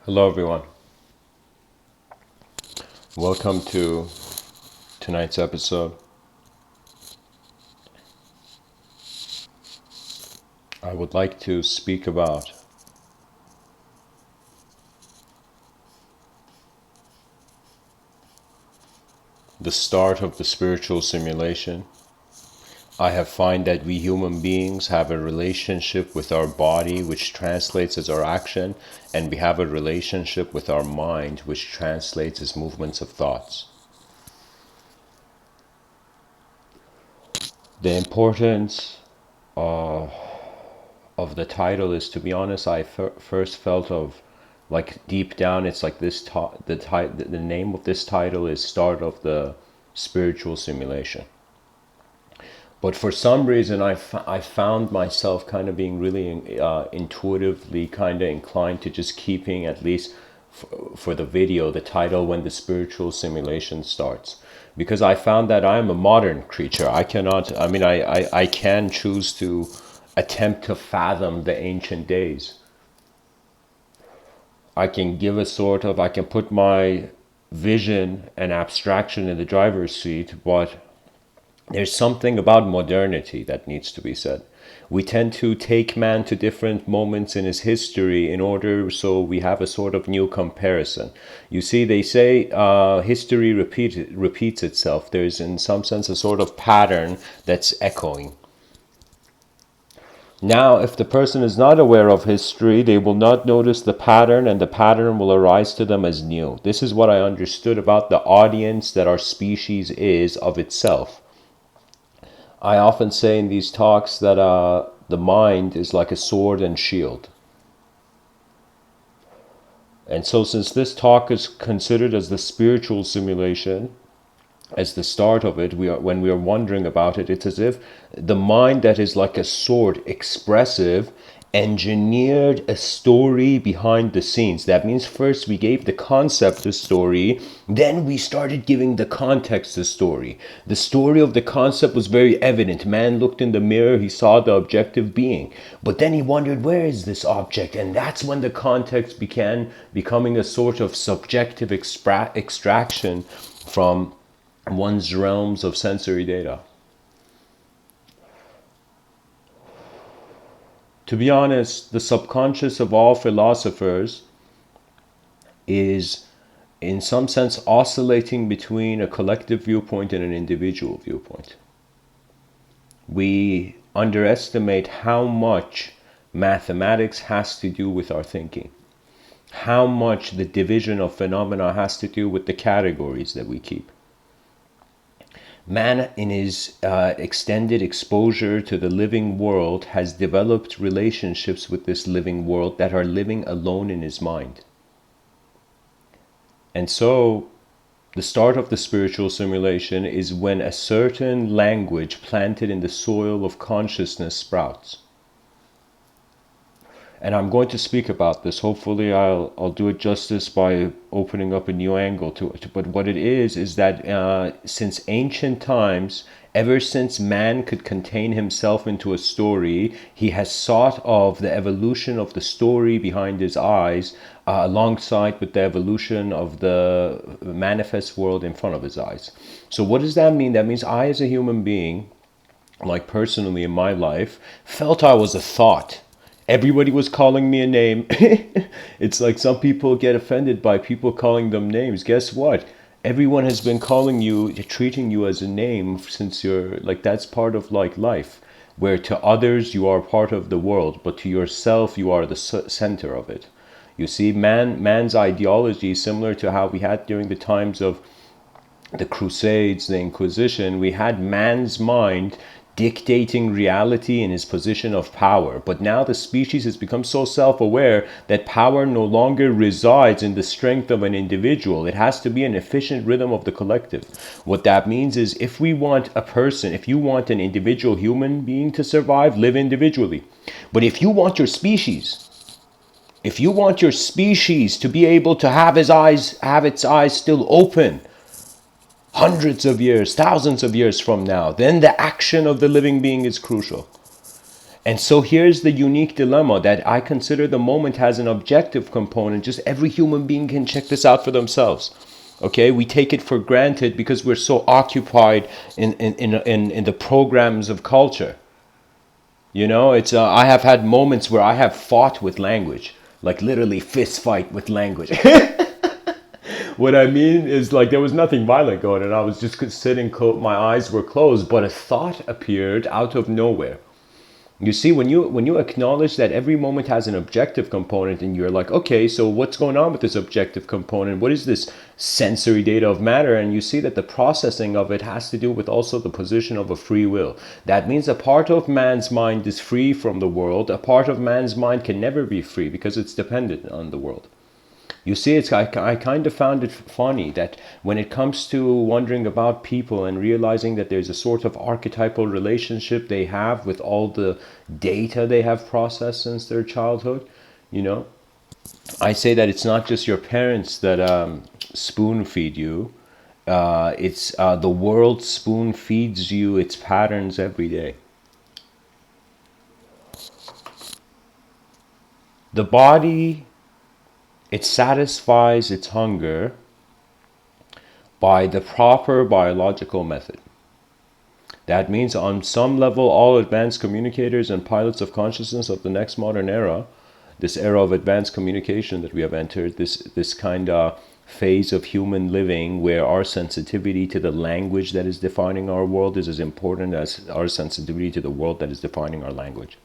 Hello, everyone. Welcome to tonight's episode. I would like to speak about the start of the spiritual simulation. I have found that we human beings have a relationship with our body, which translates as our action, and we have a relationship with our mind, which translates as movements of thoughts. The importance of the title is, to be honest, I first felt of like deep down it's like this the name of this title is Start of the Spiritual Simulation. But for some reason I found myself kind of being really intuitively kind of inclined to just keeping, at least for the video, the title When the Spiritual Simulation Starts, because I found that I am a modern creature. I cannot, I can choose to attempt to fathom the ancient days. I can give a sort of, I can put my vision and abstraction in the driver's seat, but there's something about modernity that needs to be said. We tend to take man to different moments in his history in order so we have a sort of new comparison. You see, they say history repeats itself. There's, in some sense, a sort of pattern that's echoing. Now, if the person is not aware of history, they will not notice the pattern, and the pattern will arise to them as new. This is what I understood about the audience that our species is of itself. I often say in these talks that the mind is like a sword and shield. And so, since this talk is considered as the spiritual simulation, as the start of it, when we are wondering about it, it's as if the mind that is like a sword, expressive, engineered a story behind the scenes. That means first we gave the concept a story, then we started giving the context a story. The story of the concept was very evident. Man looked in the mirror, he saw the objective being, but then he wondered, where is this object? And that's when the context began becoming a sort of subjective extraction from one's realms of sensory data. To be honest, the subconscious of all philosophers is, in some sense, oscillating between a collective viewpoint and an individual viewpoint. We underestimate how much mathematics has to do with our thinking, how much the division of phenomena has to do with the categories that we keep. Man, in his extended exposure to the living world, has developed relationships with this living world that are living alone in his mind. And so, the start of the spiritual simulation is when a certain language planted in the soil of consciousness sprouts. And I'm going to speak about this. Hopefully I'll do it justice by opening up a new angle to it. But what it is that since ancient times, ever since man could contain himself into a story, he has sought of the evolution of the story behind his eyes, alongside with the evolution of the manifest world in front of his eyes. So what does that mean? That means I, as a human being, like personally in my life, felt I was a thought. Everybody was calling me a name. It's like some people get offended by people calling them names. Guess what? Everyone has been calling you, treating you as a name since you're like, that's part of like life, where to others you are part of the world, but to yourself you are the center of it. You see, man's ideology is similar to how we had during the times of the Crusades, the Inquisition. We had man's mind dictating reality in his position of power. But now the species has become so self-aware that power no longer resides in the strength of an individual. It has to be an efficient rhythm of the collective. What that means is, if we want a person, if you want an individual human being to survive, live individually. But if you want your species, if you want your species to be able to have its eyes still open hundreds of years, thousands of years from now, then the action of the living being is crucial. And so here's the unique dilemma that I consider the moment has an objective component. Just every human being can check this out for themselves. Okay, we take it for granted because we're so occupied in the programs of culture. You know, it's I have had moments where I have fought with language, like literally fist fight with language. What I mean is, like, there was nothing violent going on. I was just sitting, my eyes were closed, but a thought appeared out of nowhere. You see, when you acknowledge that every moment has an objective component, and you're like, okay, so what's going on with this objective component? What is this sensory data of matter? And you see that the processing of it has to do with also the position of a free will. That means a part of man's mind is free from the world. A part of man's mind can never be free because it's dependent on the world. You see, I kind of found it funny that when it comes to wondering about people and realizing that there's a sort of archetypal relationship they have with all the data they have processed since their childhood, you know, I say that it's not just your parents that spoon feed you. It's the world spoon feeds you its patterns every day. The body, it satisfies its hunger by the proper biological method. That means on some level, all advanced communicators and pilots of consciousness of the next modern era, this era of advanced communication that we have entered, this kind of phase of human living where our sensitivity to the language that is defining our world is as important as our sensitivity to the world that is defining our language.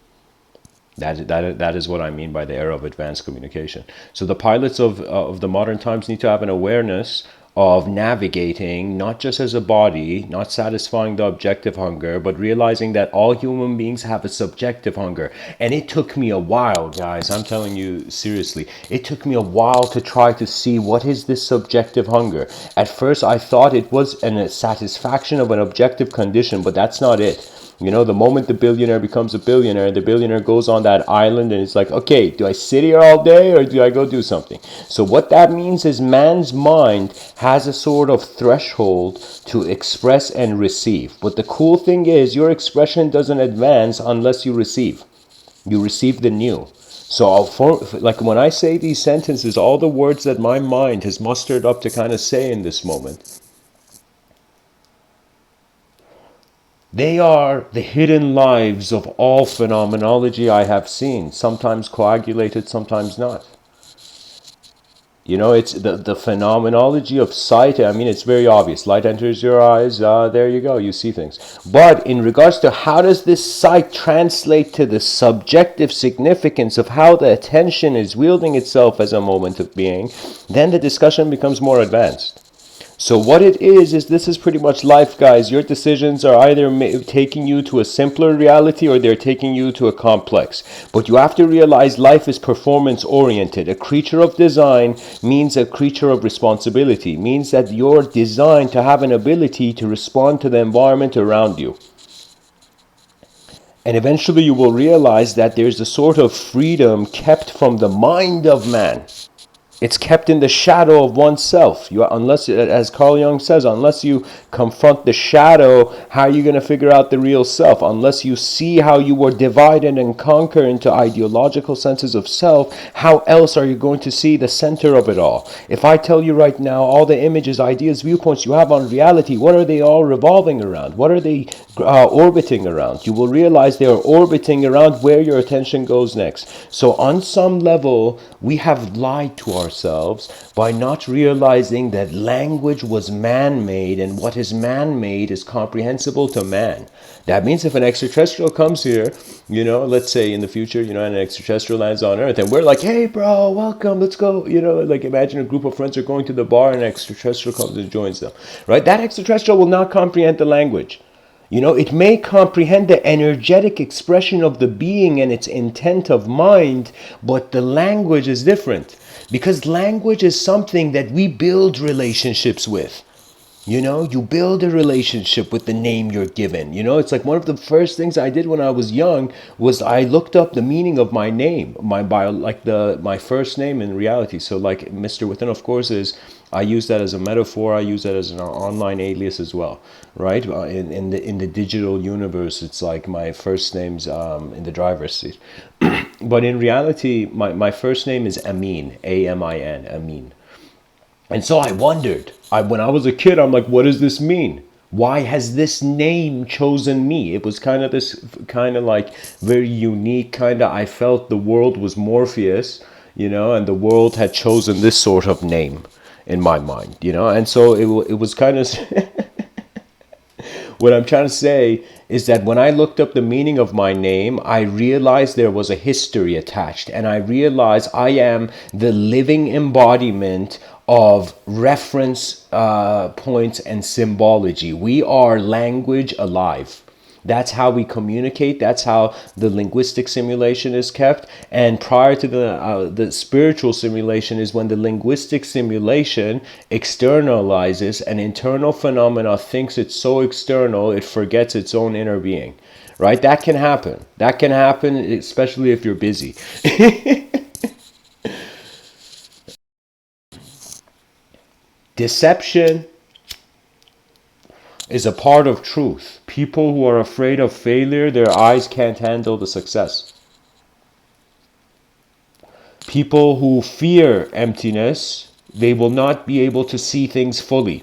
That is what I mean by the era of advanced communication. So the pilots of the modern times need to have an awareness of navigating not just as a body, not satisfying the objective hunger, but realizing that all human beings have a subjective hunger. And it took me a while, guys, I'm telling you seriously, it took me a while to try to see what is this subjective hunger. At first I thought it was a satisfaction of an objective condition, but that's not it. You know, the moment the billionaire becomes a billionaire, the billionaire goes on that island and it's like, okay, do I sit here all day or do I go do something? So what that means is man's mind has a sort of threshold to express and receive. But the cool thing is your expression doesn't advance unless you receive. You receive the new. So like when I say these sentences, all the words that my mind has mustered up to kind of say in this moment, they are the hidden lives of all phenomenology I have seen, sometimes coagulated, sometimes not. You know, it's the phenomenology of sight. I mean, it's very obvious. Light enters your eyes, there you go, you see things. But in regards to how does this sight translate to the subjective significance of how the attention is wielding itself as a moment of being, then the discussion becomes more advanced. So what it is this is pretty much life, guys. Your decisions are either taking you to a simpler reality or they're taking you to a complex. But you have to realize life is performance oriented. A creature of design means a creature of responsibility, means that you're designed to have an ability to respond to the environment around you. And eventually you will realize that there's a sort of freedom kept from the mind of man. It's kept in the shadow of oneself. Unless, as Carl Jung says, unless you confront the shadow, how are you going to figure out the real self? Unless you see how you were divided and conquered into ideological senses of self, how else are you going to see the center of it all? If I tell you right now, all the images, ideas, viewpoints you have on reality, what are they all revolving around? What are they orbiting around? You will realize they are orbiting around where your attention goes next. So on some level, we have lied to ourselves by not realizing that language was man-made, and what is man-made is comprehensible to man. That means if an extraterrestrial comes here, you know, let's say in the future, you know, and an extraterrestrial lands on Earth, and we're like, hey bro, welcome, let's go, you know, like imagine a group of friends are going to the bar and an extraterrestrial comes and joins them, right? That extraterrestrial will not comprehend the language. You know, it may comprehend the energetic expression of the being and its intent of mind, but the language is different. Because language is something that we build relationships with. You know, you build a relationship with the name you're given. You know, it's like one of the first things I did when I was young was I looked up the meaning of my name, my first name in reality. So like Mr. Within, of course, is I use that as a metaphor. I use that as an online alias as well, right? In the digital universe, it's like my first name's in the driver's seat. But in reality, my first name is Amin, Amin, Amin. And so I wondered, when I was a kid, I'm like, what does this mean? Why has this name chosen me? It was kind of this kind of like very unique kind of, I felt the world was Morpheus, and the world had chosen this sort of name in my mind, and so it was kind of what I'm trying to say is that when I looked up the meaning of my name, I realized there was a history attached. And I realized I am the living embodiment of reference points and symbology. We are language alive. That's how we communicate. That's how the linguistic simulation is kept. And prior to the spiritual simulation is when the linguistic simulation externalizes an internal phenomena, thinks it's so external it forgets its own inner being. Right? That can happen. That can happen, especially if you're busy. Deception is a part of truth. People who are afraid of failure, their eyes can't handle the success. People who fear emptiness, they will not be able to see things fully.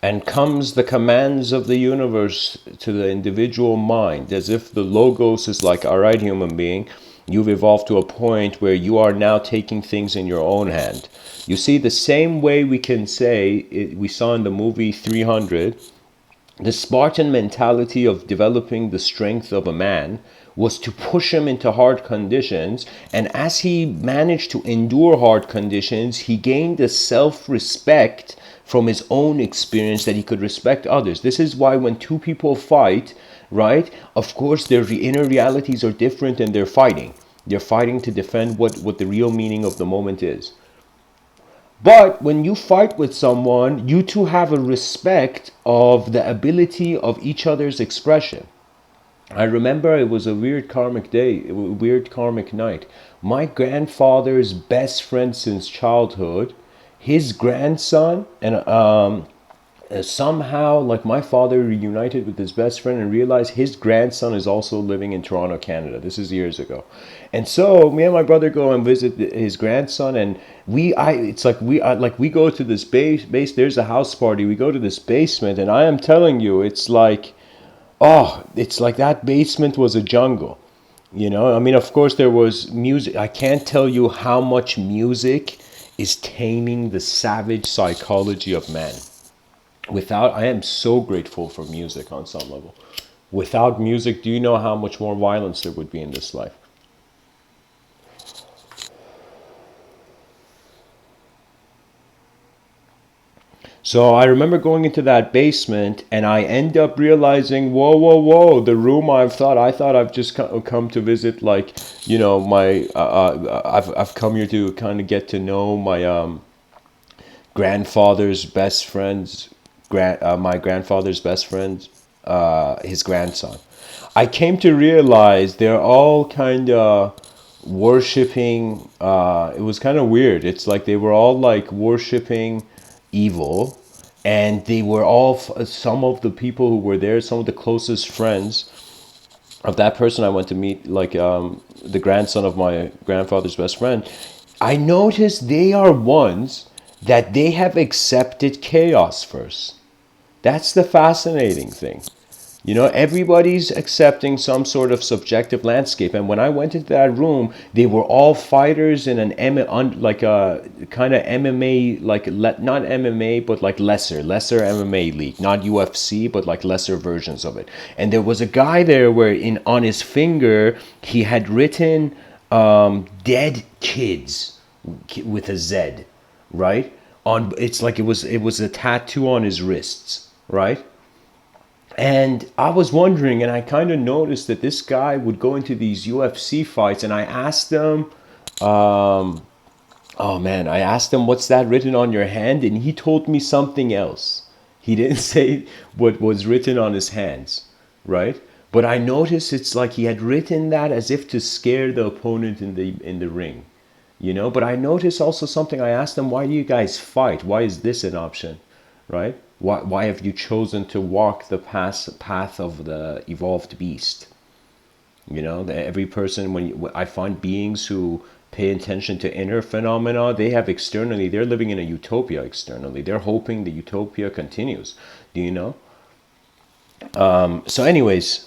And comes the commands of the universe to the individual mind, as if the logos is like, all right, human being, you've evolved to a point where you are now taking things in your own hand. You see, the same way we can say, we saw in the movie 300, the Spartan mentality of developing the strength of a man was to push him into hard conditions. And as he managed to endure hard conditions, he gained a self-respect from his own experience that he could respect others. This is why when two people fight, right, of course their inner realities are different and they're fighting. They're fighting to defend what the real meaning of the moment is. But when you fight with someone, you two have a respect of the ability of each other's expression. I remember it was a weird karmic day, a weird karmic night. My grandfather's best friend since childhood, his grandson, and somehow, like my father reunited with his best friend and realized his grandson is also living in Toronto, Canada. This is years ago. And so me and my brother go and visit his grandson, and it's like we go to this base. There's a house party. We go to this basement, and I am telling you, it's like, oh, it's like that basement was a jungle. I mean, of course, there was music. I can't tell you how much music is taming the savage psychology of man. I am so grateful for music on some level. Without music, do you know how much more violence there would be in this life? So I remember going into that basement, and I end up realizing, whoa, whoa, whoa! The room I thought I've just come to visit, like, my I've come here to kind of get to know my grandfather's best friend's my grandfather's best friend, his grandson. I came to realize they're all kind of worshiping. It was kind of weird. It's like they were all like worshiping evil, and they were all some of the people who were there, some of the closest friends of that person I went to meet, like the grandson of my grandfather's best friend. I noticed they are ones that they have accepted chaos first. That's the fascinating thing. Everybody's accepting some sort of subjective landscape. And when I went into that room, they were all fighters in like a kind of MMA, like not MMA, but like lesser MMA league, not UFC, but like lesser versions of it. And there was a guy there where on his finger he had written "dead kids" with a Z, right? It's like it was a tattoo on his wrists, right? And I was wondering, and I kind of noticed that this guy would go into these UFC fights, and I asked him, oh man, I asked him, what's that written on your hand? And he told me something else. He didn't say what was written on his hands, right? But I noticed it's like he had written that as if to scare the opponent in the ring. you know. But I noticed also something. I asked them, why do you guys fight? Why is this an option, right? Why have you chosen to walk the path of the evolved beast? You know, every person, I find beings who pay attention to inner phenomena, they have externally, they're living in a utopia externally. They're hoping the utopia continues. Do you know? So, anyways,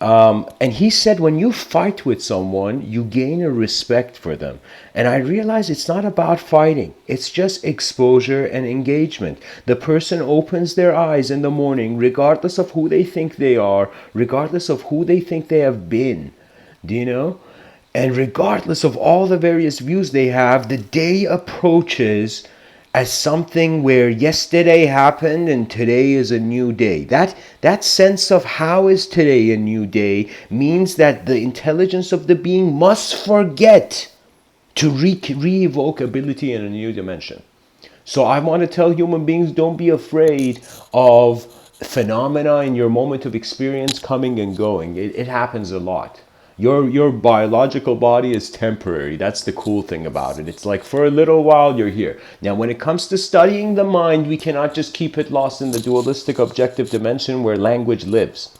and he said, when you fight with someone, you gain a respect for them. And I realize it's not about fighting, it's just exposure and engagement. The person opens their eyes in the morning, regardless of who they think they are, regardless of who they think they have been. Do you know? And regardless of all the various views they have, the day approaches as something where yesterday happened and today is a new day. That sense of how is today a new day means that the intelligence of the being must forget to re-evoke ability in a new dimension. So I want to tell human beings, don't be afraid of phenomena in your moment of experience coming and going. It happens a lot. Your biological body is temporary. That's the cool thing about it. It's like for a little while you're here. Now when it comes to studying the mind, we cannot just keep it lost in the dualistic objective dimension where language lives.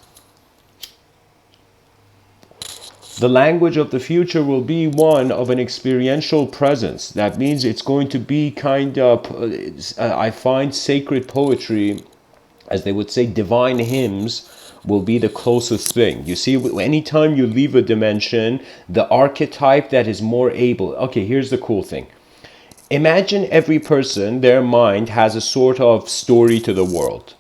The language of the future will be one of an experiential presence. That means it's going to be kind of, I find sacred poetry, as they would say, divine hymns, will be the closest thing. You see, anytime you leave a dimension, the archetype that is more able. Okay, here's the cool thing. Imagine every person, their mind has a sort of story to the world.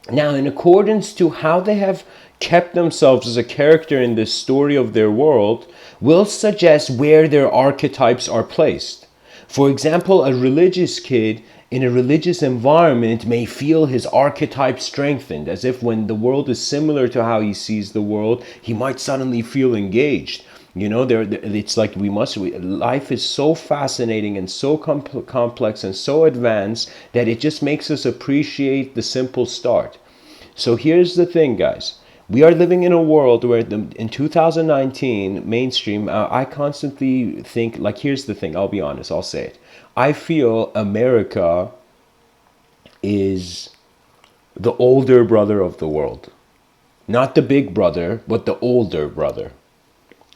Now, in accordance to how they have kept themselves as a character in this story of their world, will suggest where their archetypes are placed. For example, a religious kid in a religious environment may feel his archetype strengthened, as if when the world is similar to how he sees the world, he might suddenly feel engaged. You know, it's like life is so fascinating and so complex and so advanced that it just makes us appreciate the simple start. So here's the thing, guys. We are living in a world where in 2019, mainstream, I constantly think, like, here's the thing, I'll be honest, I'll say it. I feel America is the older brother of the world. Not the big brother, but the older brother.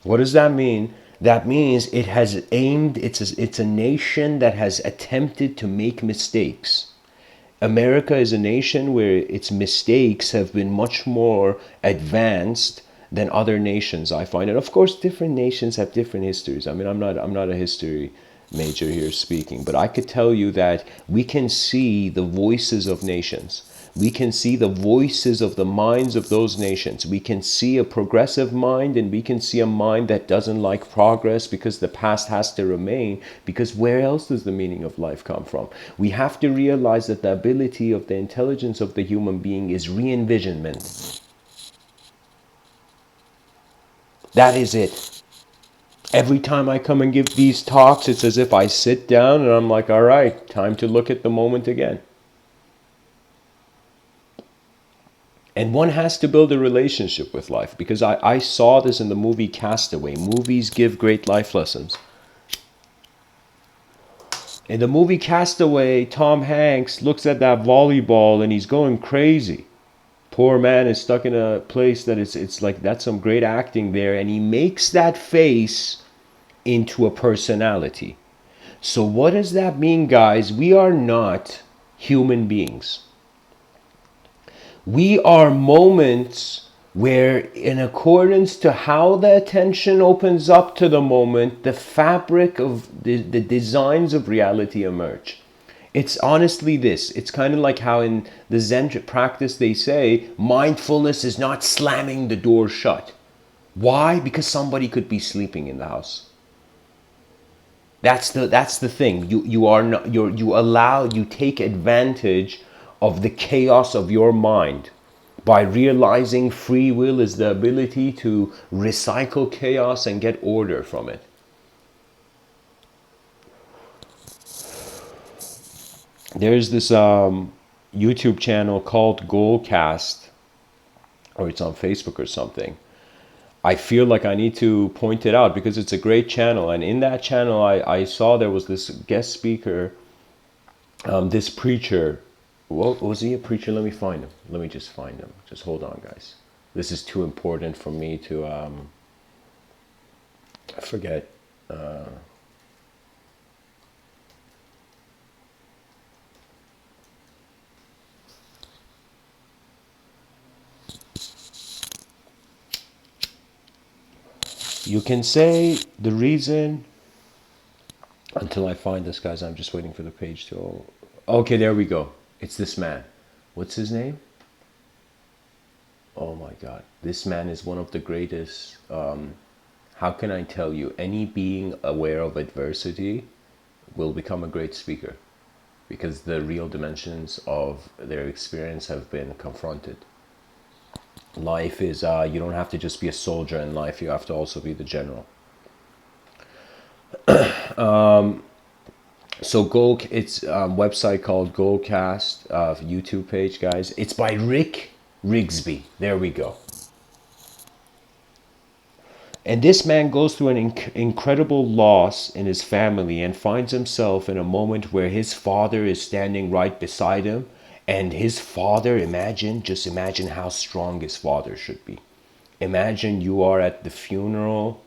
What does that mean? That means it has aimed, it's a nation that has attempted to make mistakes. America is a nation where its mistakes have been much more advanced than other nations, I find. And of course, different nations have different histories. I mean, I'm not a history major here speaking, but I could tell you that we can see the voices of nations. We can see the voices of the minds of those nations. We can see a progressive mind, and we can see a mind that doesn't like progress because the past has to remain. Because where else does the meaning of life come from? We have to realize that the ability of the intelligence of the human being is re-envisionment. That is it. Every time I come and give these talks, it's as if I sit down and I'm like, all right, time to look at the moment again. And one has to build a relationship with life, because I saw this in the movie Castaway. Movies give great life lessons. In the movie Castaway, Tom Hanks looks at that volleyball and he's going crazy. Poor man is stuck in a place that it's like, that's some great acting there, and he makes that face into a personality. So what does that mean, guys? We are not human beings. We are moments where, in accordance to how the attention opens up to the moment, the fabric of the designs of reality emerge. It's honestly this. It's kind of like how in the Zen practice they say, mindfulness is not slamming the door shut. Why? Because somebody could be sleeping in the house. That's the thing. You take advantage of the chaos of your mind by realizing free will is the ability to recycle chaos and get order from it. There's this YouTube channel called Goalcast, or it's on Facebook or something. I feel like I need to point it out because it's a great channel. And in that channel, I saw there was this guest speaker, this preacher. Well, was he a preacher? Let me find him. Let me just find him. Just hold on, guys. This is too important for me to I forget. You can say the reason until I find this, guys. I'm just waiting for the page to. Okay, there we go. It's this man. What's his name? Oh my God. This man is one of the greatest. How can I tell you? Any being aware of adversity will become a great speaker because the real dimensions of their experience have been confronted. Life is, you don't have to just be a soldier in life, you have to also be the general. So go, it's a website called Goldcast, YouTube page, guys. It's by Rick Rigsby. There we go. And this man goes through an incredible loss in his family and finds himself in a moment where his father is standing right beside him. And his father, just imagine how strong his father should be. Imagine you are at the funeral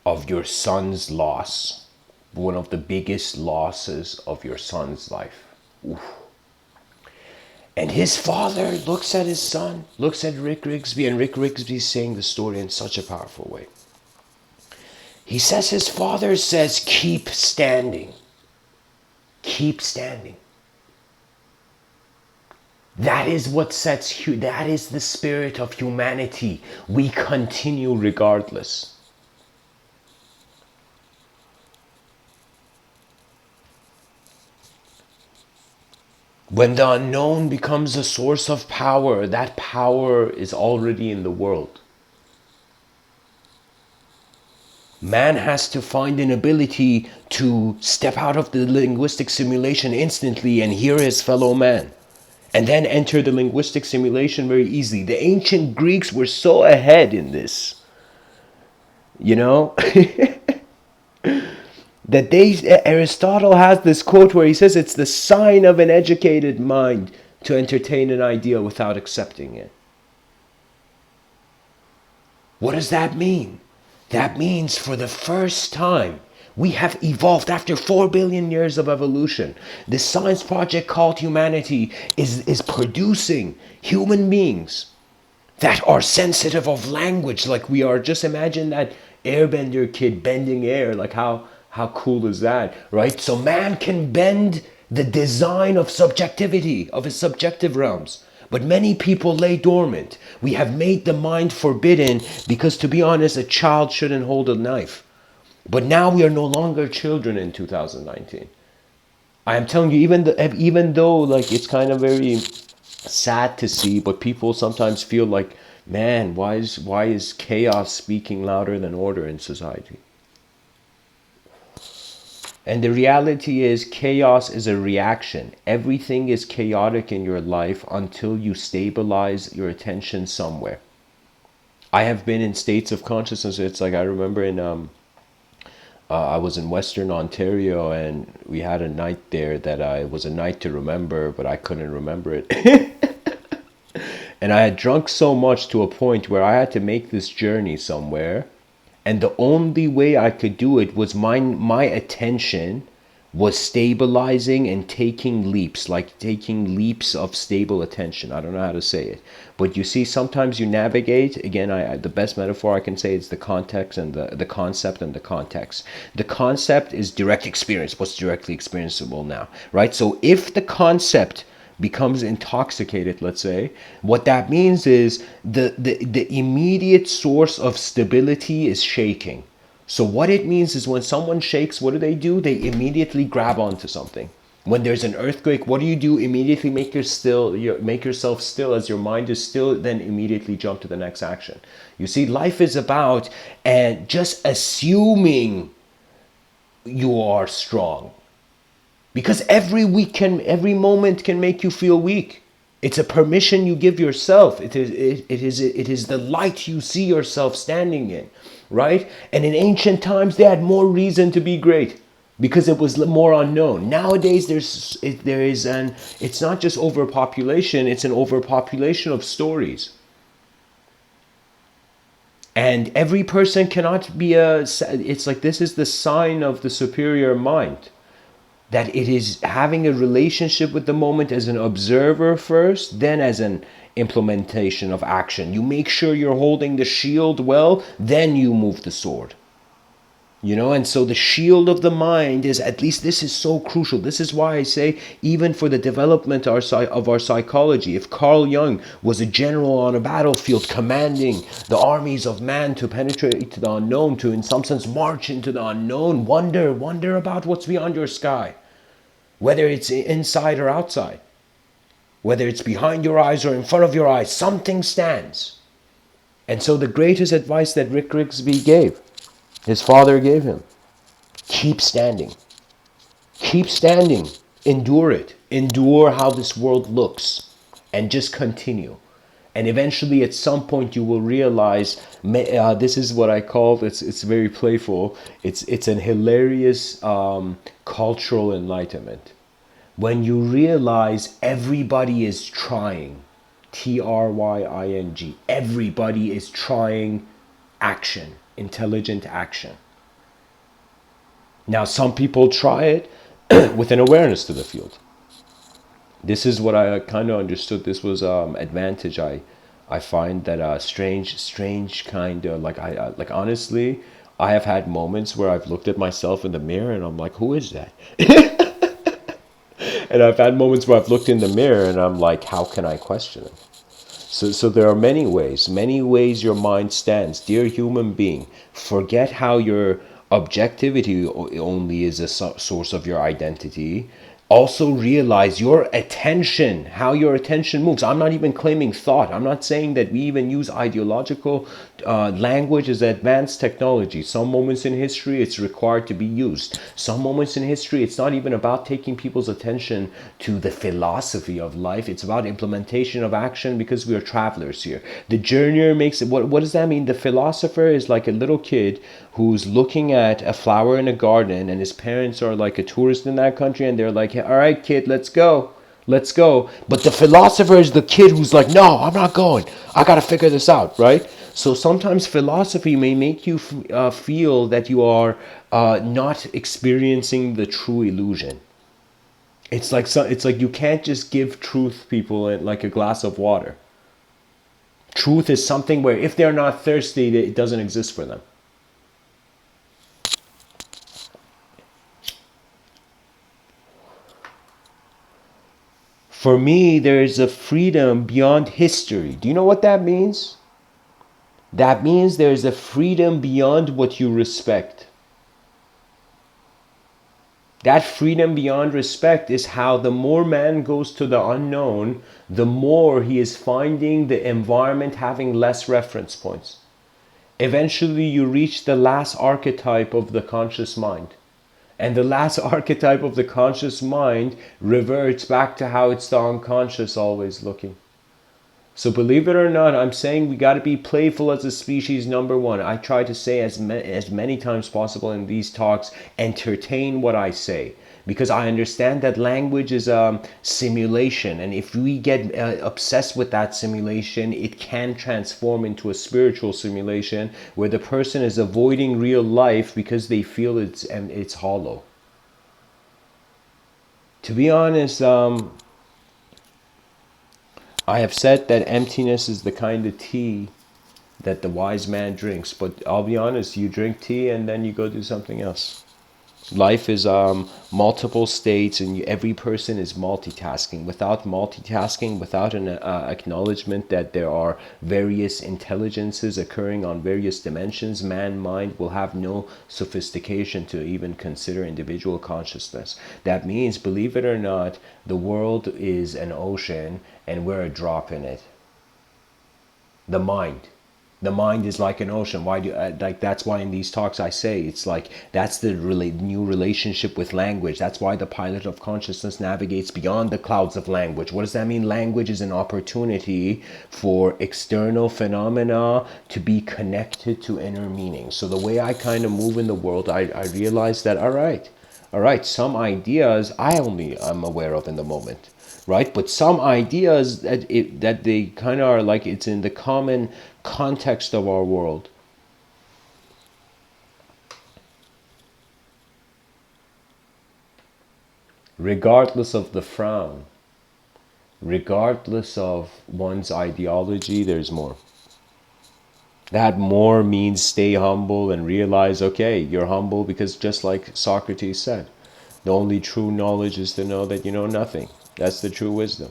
of your son's loss, one of the biggest losses of your son's life. Oof. And his father looks at his son, looks at Rick Rigsby, and Rick Rigsby is saying the story in such a powerful way. He says his father says, keep standing. Keep standing. That is what sets you, that is the spirit of humanity. We continue regardless. When the unknown becomes a source of power, that power is already in the world. Man has to find an ability to step out of the linguistic simulation instantly and hear his fellow man, and then enter the linguistic simulation very easily. The ancient Greeks were so ahead in this, you know, that Aristotle has this quote where he says it's the sign of an educated mind to entertain an idea without accepting it. What does that mean? That means for the first time, we have evolved after 4 billion years of evolution. This science project called humanity is producing human beings that are sensitive of language like we are. Just imagine that airbender kid bending air. Like how cool is that, right? So man can bend the design of subjectivity, of his subjective realms. But many people lay dormant. We have made the mind forbidden because, to be honest, a child shouldn't hold a knife. But now we are no longer children in 2019. I am telling you, even though like it's kind of very sad to see, but people sometimes feel like, man, why is chaos speaking louder than order in society? And the reality is chaos is a reaction. Everything is chaotic in your life until you stabilize your attention somewhere. I have been in states of consciousness. It's like I remember I was in Western Ontario and we had a night there that it was a night to remember, but I couldn't remember it. And I had drunk so much to a point where I had to make this journey somewhere. And the only way I could do it was my attention was stabilizing and taking leaps, like taking leaps of stable attention. I don't know how to say it. But you see, sometimes you navigate. Again, the best metaphor I can say is the context and the concept and the context. The concept is direct experience, what's directly experienceable now, right? So if the concept becomes intoxicated, let's say, what that means is the immediate source of stability is shaking. So what it means is when someone shakes, what do? They immediately grab onto something. When there's an earthquake, what do? Immediately make yourself still as your mind is still, then immediately jump to the next action. You see, life is about and just assuming you are strong. Because every moment can make you feel weak. It's a permission you give yourself. It is the light you see yourself standing in, right? And in ancient times, they had more reason to be great because it was more unknown. Nowadays, it's not just overpopulation; it's an overpopulation of stories. And every person cannot be it's like this is the sign of the superior mind, that it is having a relationship with the moment as an observer first, then as an implementation of action. You make sure you're holding the shield well, then you move the sword. And so the shield of the mind is, at least this is so crucial. This is why I say, even for the development of our psychology, if Carl Jung was a general on a battlefield commanding the armies of man to penetrate to the unknown, to in some sense march into the unknown, wonder about what's beyond your sky, whether it's inside or outside, whether it's behind your eyes or in front of your eyes, something stands. And so the greatest advice that Rick Grigsby gave, his father gave him, keep standing. Keep standing. Endure it. Endure how this world looks and just continue. And eventually at some point you will realize, this is what I call, it's very playful, it's an hilarious cultural enlightenment. When you realize everybody is trying, trying, everybody is trying action, intelligent action. Now some people try it with an awareness to the field. This is what I kind of understood. This was advantage I find that strange kind of like honestly, I have had moments where I've looked at myself in the mirror and I'm like, who is that? And I've had moments where I've looked in the mirror and I'm like, how can I question it? So there are many ways your mind stands. Dear human being, forget how your objectivity only is a source of your identity. Also realize your attention, how your attention moves. I'm not even claiming thought. I'm not saying that we even use ideological language as advanced technology. Some moments in history it's required to be used. Some moments in history it's not even about taking people's attention to the philosophy of life. It's about implementation of action, because we are travelers here. The journeyer makes it. What does that mean? The philosopher is like a little kid who's looking at a flower in a garden, and his parents are like a tourist in that country, and they're like, all right, kid, let's go. But the philosopher is the kid who's like, no, I'm not going. I got to figure this out, right? So sometimes philosophy may make you feel that you are not experiencing the true illusion. It's like you can't just give truth people like a glass of water. Truth is something where if they're not thirsty, it doesn't exist for them. For me, there is a freedom beyond history. Do you know what that means? That means there is a freedom beyond what you respect. That freedom beyond respect is how the more man goes to the unknown, the more he is finding the environment having less reference points. Eventually, you reach the last archetype of the conscious mind. And the last archetype of the conscious mind reverts back to how it's the unconscious always looking. So believe it or not, I'm saying we got to be playful as a species, number one. I try to say as many times possible in these talks, entertain what I say. Because I understand that language is a simulation. And if we get obsessed with that simulation, it can transform into a spiritual simulation where the person is avoiding real life because they feel it's hollow. To be honest, I have said that emptiness is the kind of tea that the wise man drinks. But I'll be honest, you drink tea and then you go do something else. Life is multiple states, and every person is multitasking. Without multitasking, without an acknowledgement that there are various intelligences occurring on various dimensions, mind will have no sophistication to even consider individual consciousness. That means, believe it or not, the world is an ocean and we're a drop in it. The mind. The mind is like an ocean. Why do like that's why in these talks I say it's like that's the really new relationship with language. That's why the pilot of consciousness navigates beyond the clouds of language. What does that mean? Language is an opportunity for external phenomena to be connected to inner meaning. So the way I kind of move in the world, I realize that all right, some ideas I'm aware of in the moment, right? But some ideas that they kind of are like it's in the common context of our world. Regardless of the frown, regardless of one's ideology, there's more. That more means stay humble and realize, okay, you're humble because just like Socrates said, the only true knowledge is to know that you know nothing. That's the true wisdom.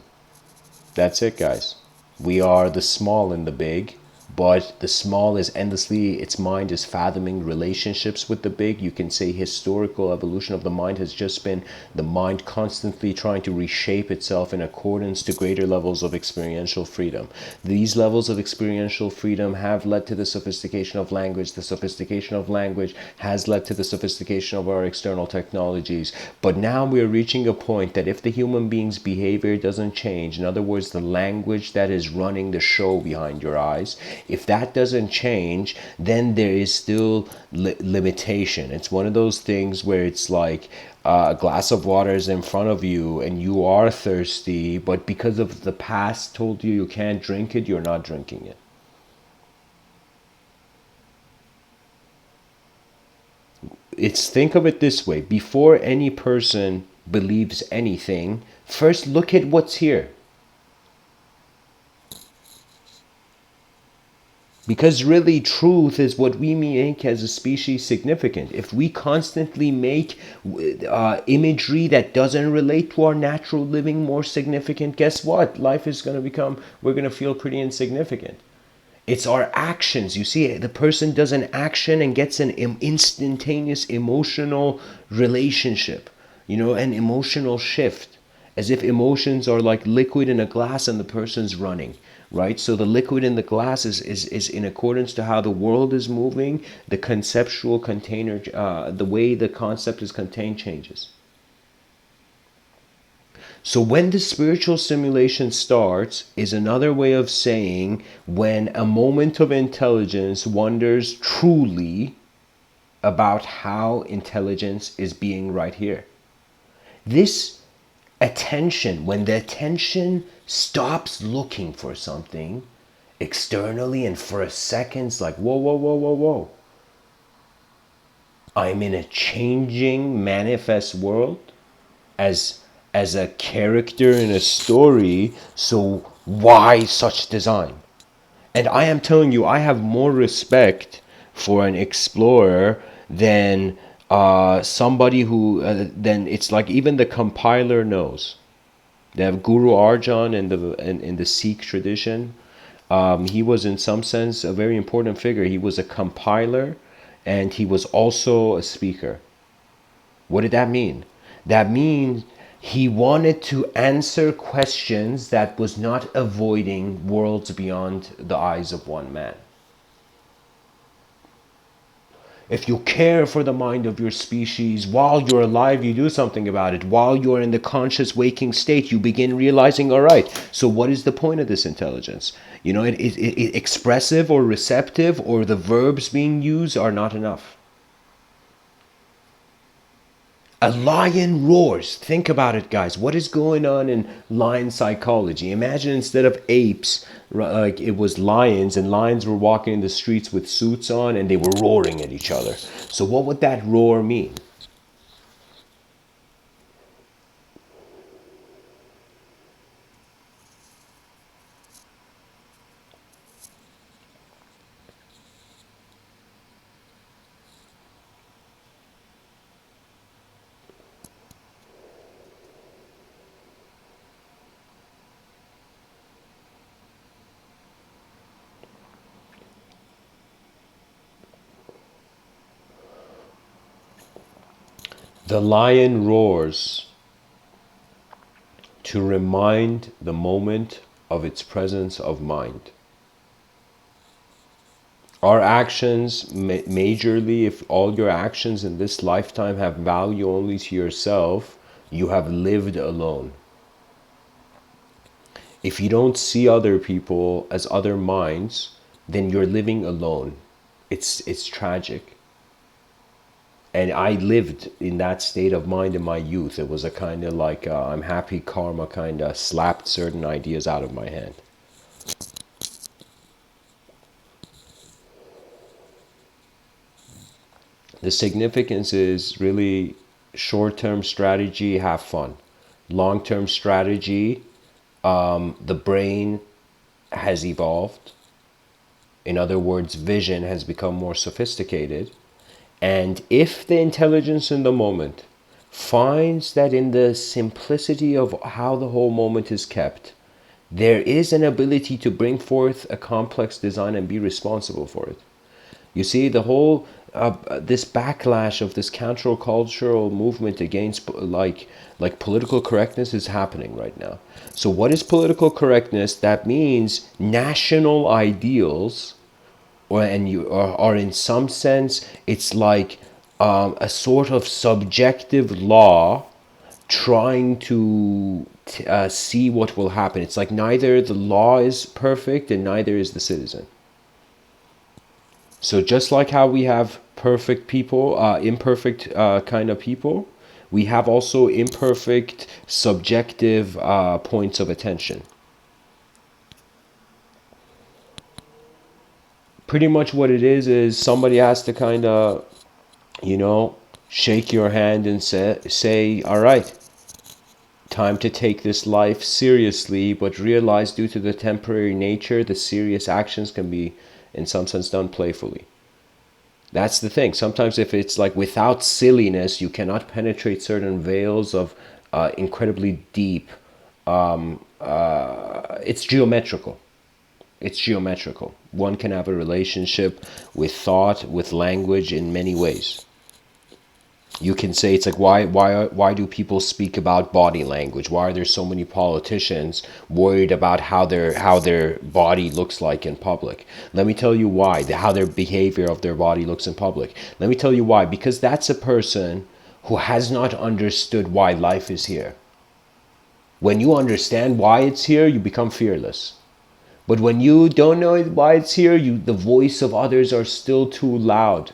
That's it, guys. We are the small and the big, but the small is endlessly, its mind is fathoming relationships with the big. You can say historical evolution of the mind has just been the mind constantly trying to reshape itself in accordance to greater levels of experiential freedom. These levels of experiential freedom have led to the sophistication of language. The sophistication of language has led to the sophistication of our external technologies. But now we are reaching a point that if the human being's behavior doesn't change, in other words, the language that is running the show behind your eyes, if that doesn't change, then there is still limitation. It's one of those things where it's like a glass of water is in front of you and you are thirsty, but because of the past told you you can't drink it, you're not drinking it. It's think of it this way: before any person believes anything, first look at what's here. Because really, truth is what we make as a species significant. If we constantly make imagery that doesn't relate to our natural living more significant, guess what? Life is going to become, we're going to feel pretty insignificant. It's our actions. You see, the person does an action and gets an instantaneous emotional relationship, an emotional shift, as if emotions are like liquid in a glass and the person's running, right? So the liquid in the glass is in accordance to how the world is moving. The conceptual container, the way the concept is contained changes. So when the spiritual simulation starts is another way of saying when a moment of intelligence wonders truly about how intelligence is being right here. This attention, when the attention stops looking for something externally and for a second's like, whoa, whoa, whoa, whoa, whoa. I'm in a changing manifest world as a character in a story, so why such design? And I am telling you, I have more respect for an explorer than somebody who then it's like even the compiler knows. They have Guru Arjan in the Sikh tradition. He was in some sense a very important figure. He was a compiler and he was also a speaker. What did that mean? That means he wanted to answer questions that was not avoiding worlds beyond the eyes of one man. If you care for the mind of your species, while you're alive, you do something about it. While you're in the conscious waking state, you begin realizing, all right, so what is the point of this intelligence? Expressive or receptive or the verbs being used are not enough. A lion roars. Think about it, guys. What is going on in lion psychology? Imagine instead of apes, like it was lions, and lions were walking in the streets with suits on and they were roaring at each other. So, what would that roar mean? The lion roars to remind the moment of its presence of mind. Our actions, majorly, if all your actions in this lifetime have value only to yourself, you have lived alone. If you don't see other people as other minds, then you're living alone. It's tragic. And I lived in that state of mind in my youth. It was a kind of like I'm happy karma kind of slapped certain ideas out of my hand. The significance is really short-term strategy, have fun. Long-term strategy, the brain has evolved. In other words, vision has become more sophisticated. And if the intelligence in the moment finds that in the simplicity of how the whole moment is kept, there is an ability to bring forth a complex design and be responsible for it. You see, the whole this backlash of this countercultural movement against like political correctness is happening right now. So what is political correctness? That means national ideals, or in some sense, it's like a sort of subjective law trying to see what will happen. It's like neither the law is perfect and neither is the citizen. So just like how we have perfect people, imperfect kind of people, we have also imperfect subjective points of attention. Pretty much what it is somebody has to kind of, you know, shake your hand and say, all right, time to take this life seriously, but realize due to the temporary nature, the serious actions can be, in some sense, done playfully. That's the thing. Sometimes if it's like without silliness, you cannot penetrate certain veils of incredibly deep. It's geometrical. It's geometrical. One can have a relationship with thought, with language in many ways. You can say it's like why do people speak about body language? Why are there so many politicians worried about how their body looks like in public? Let me tell you why. How their behavior of their body looks in public. Let me tell you why. Because that's a person who has not understood why life is here. When you understand why it's here, you become fearless. But when you don't know why it's here, the voice of others are still too loud.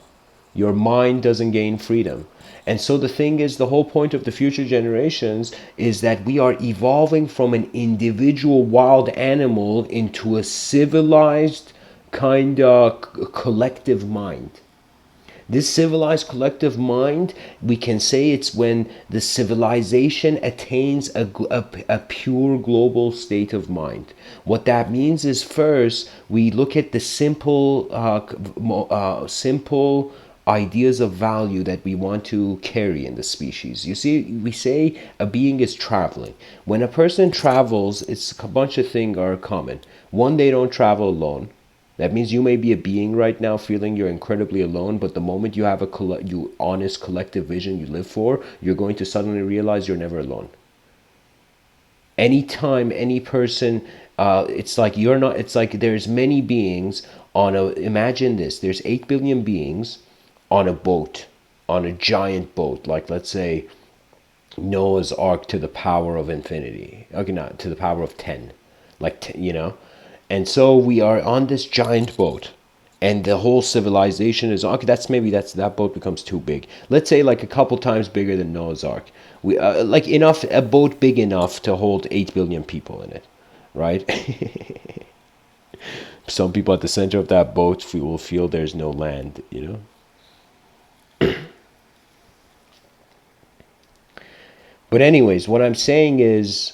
Your mind doesn't gain freedom. And so the thing is, the whole point of the future generations is that we are evolving from an individual wild animal into a civilized kind of collective mind. This civilized collective mind, we can say it's when the civilization attains a pure global state of mind. What that means is, first, we look at the simple ideas of value that we want to carry in the species. You see, we say a being is traveling. When a person travels, it's a bunch of things are common. One, they don't travel alone. That means you may be a being right now feeling you're incredibly alone, but the moment you have you honest collective vision you live for, you're going to suddenly realize you're never alone. Anytime any person, it's like you're not. It's like there's many beings on a. Imagine this: there's 8 billion beings on a boat, on a giant boat, like let's say Noah's Ark to the power of infinity. Okay, not to the power of 10, like you know. And so we are on this giant boat, and the whole civilization is okay. That boat becomes too big. Let's say like a couple times bigger than Noah's Ark. We like enough a boat big enough to hold 8 billion people in it, right? Some people at the center of that boat will feel there's no land, you know. But anyways, what I'm saying is,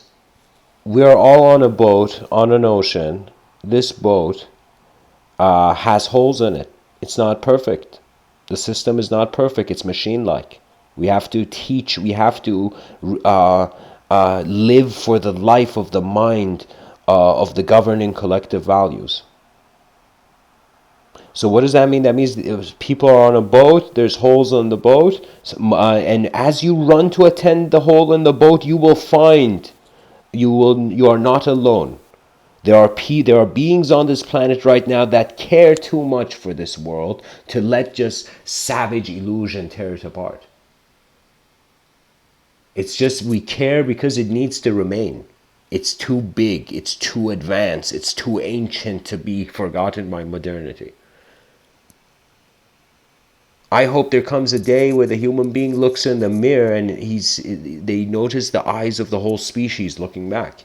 we're all on a boat on an ocean. This boat has holes in it. It's not perfect. The system is not perfect. It's machine-like. We have to teach. We have to live for the life of the mind of the governing collective values. So what does that mean? That means people are on a boat, there's holes on the boat, and as you run to attend the hole in the boat, you will find you are not alone. There are beings on this planet right now that care too much for this world to let just savage illusion tear it apart. It's just we care because it needs to remain. It's too big, it's too advanced, it's too ancient to be forgotten by modernity. I hope there comes a day where the human being looks in the mirror and they notice the eyes of the whole species looking back.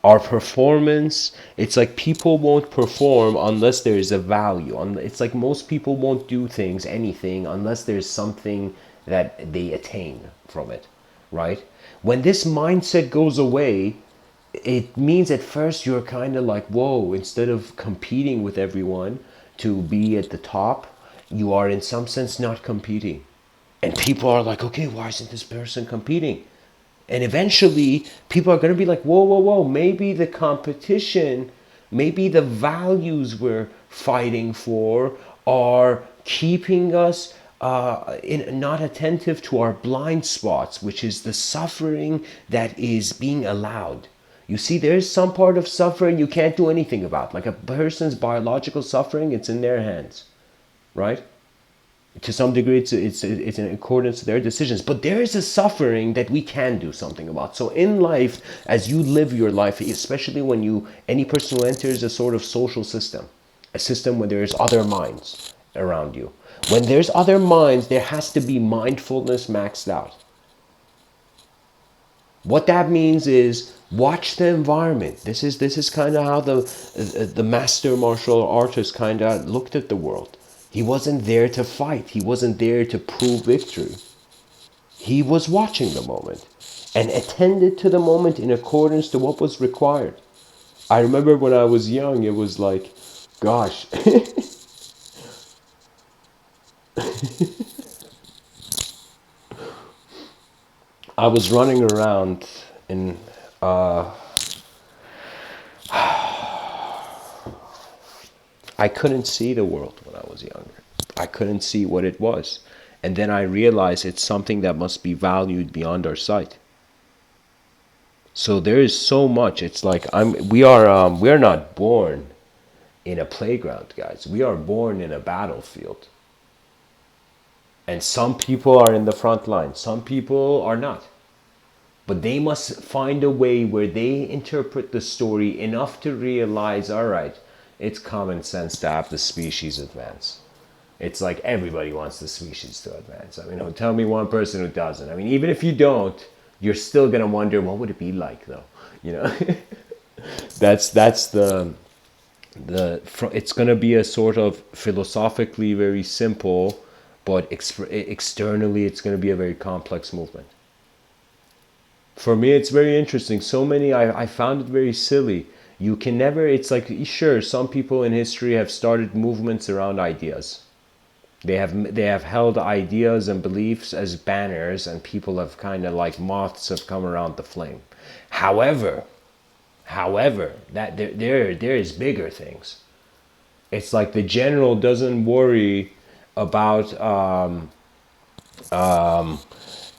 Our performance, it's like people won't perform unless there is a value. It's like most people won't do things, anything, unless there's something that they attain from it, right? When this mindset goes away, it means at first you're kind of like, whoa, instead of competing with everyone to be at the top, you are in some sense not competing. And people are like, okay, why isn't this person competing? And eventually, people are going to be like, whoa, whoa, whoa, maybe the competition, maybe the values we're fighting for are keeping us not attentive to our blind spots, which is the suffering that is being allowed. You see, there's some part of suffering you can't do anything about. Like a person's biological suffering, it's in their hands, right? To some degree it's in accordance to their decisions, but there is a suffering that we can do something about. So in life, as you live your life, especially when any person who enters a sort of social system, a system where there's other minds around you, when there's other minds, there has to be mindfulness maxed out. What that means is watch the environment. This is kind of how the master martial artist kind of looked at the world. He wasn't there to fight. He wasn't there to prove victory. He was watching the moment and attended to the moment in accordance to what was required. I remember when I was young, it was like, gosh, I was running around in I couldn't see the world when I was younger. I couldn't see what it was. And then I realized it's something that must be valued beyond our sight. So there is so much. It's like we're not born in a playground, guys. We are born in a battlefield. And some people are in the front line. Some people are not. But they must find a way where they interpret the story enough to realize, all right, it's common sense to have the species advance. It's like everybody wants the species to advance. I mean, tell me one person who doesn't. I mean, even if you don't, you're still gonna wonder what would it be like, though. You know, that's the. It's gonna be a sort of philosophically very simple, but externally it's gonna be a very complex movement. For me, it's very interesting. So many, I found it very silly. You can never, it's like, sure, some people in history have started movements around ideas. They have held ideas and beliefs as banners, and people have kind of like moths have come around the flame. However, that there is bigger things. It's like the general doesn't worry about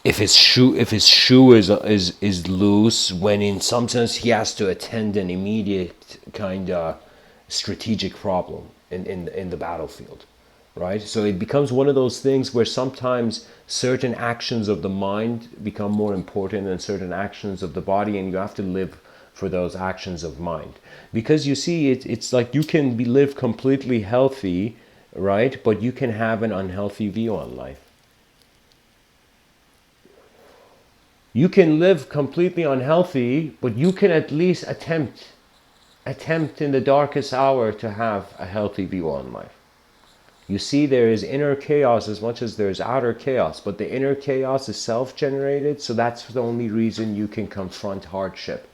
if his shoe is loose, when in some sense he has to attend an immediate kind of strategic problem in the battlefield, right? So it becomes one of those things where sometimes certain actions of the mind become more important than certain actions of the body, and you have to live for those actions of mind. Because you see, it's like you can live completely healthy, right? But you can have an unhealthy view on life. You can live completely unhealthy, but you can at least attempt in the darkest hour to have a healthy view on life. You see, there is inner chaos as much as there's outer chaos, but the inner chaos is self-generated, so that's the only reason you can confront hardship.